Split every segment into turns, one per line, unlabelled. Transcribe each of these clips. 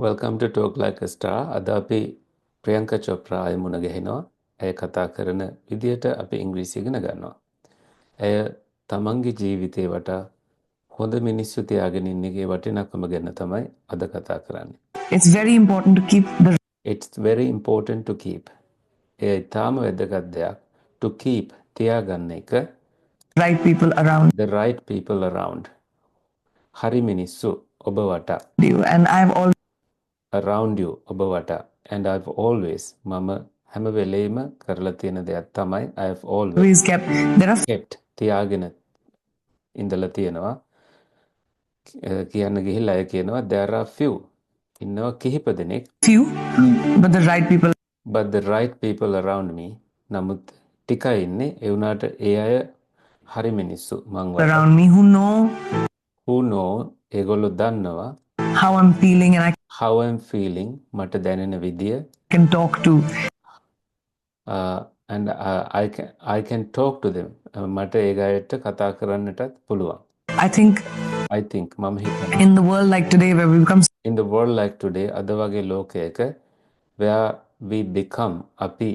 Welcome to Talk Like a Star. අද අපි ප්‍රියංකා චොප්රා අය මුණ ගැහෙනවා. ඇය කතා කරන විදියට අපි ඉංග්‍රීසි ඉගෙන ගන්නවා. ඇය තමන්ගේ ජීවිතේ වටා හොඳ මිනිස්සු තියාගෙන ඉන්න එකේ වටිනාකම ගැන තමයි අද කතා කරන්නේ.
It's very important to keep the
It's very important to keep. එය ඉතාම වැදගත් දෙයක්. To keep තියාගන්න එක.
right people around
The right people around. හරි මිනිස්සු ඔබ වටා.
you. And I've always
Around you ඔබ වටා. And I've always මම හැම වෙලේම කරලා තියෙන දෙයක් තමයි I've always
kept. There are
kept තියාගෙන ඉඳලා තියෙනවා. කියන්න ගිහිල්ලා අය කියනවා there are few. ඉන්නවා කිහිප දෙනෙක්.
few, but the right people
But the right people around me. නමුත් ටිකයි ඉන්නේ. ඒ වුණාට ඒ අය හරි මිනිස්සු මං වටා.
around me
Who know ඒගොල්ලෝ දන්නවා
how I'm feeling and I
how I'm feeling මට දැනෙන විදිය.
can talk to.
And I can talk to them. මට ඒ අයට කතා කරන්නටත් පුළුවන්.
I think
I think මම හිතනවා
in the world like today where we become
in the world like today අද වගේ ලෝකයක where we become අපි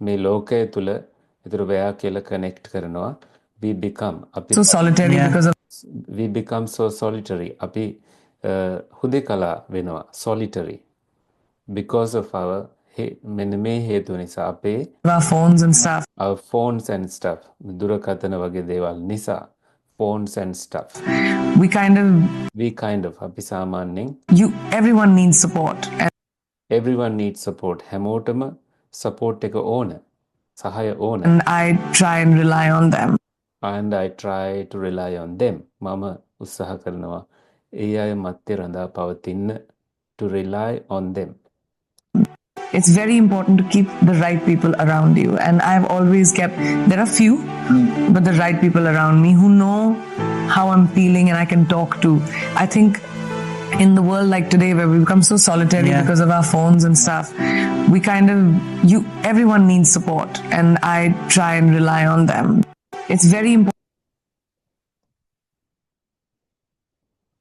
මේ ලෝකය තුල ඒතර where කියලා connect කරනවා we become අපි
so solitary because of
we become so solitary අපි හුදේකලා වෙනවා solitary because of our මෙන්න මේ හේතුව නිසා අපේ
our phones and stuff.
our phones and stuff දුරකථන වගේ දේවල් නිසා phones and stuff
We kind of
අපි සාමාන්‍යයෙන්
everyone needs support. And
everyone needs support හැමෝටම support එක ඕන සහාය ඕන
I try and rely on them.
and I try to rely on them මම උත්සාහ කරනවා ඒ අය මැත්තේ රඳා පවතින්න to rely on them.
It's very important to keep the right people around you. And I've always kept, there are few, but the right people around me who know how I'm feeling and I can talk to. I think in the world like today where we become so solitary because of our phones and stuff, we kind of, everyone needs support and I try and rely on them. It's very important.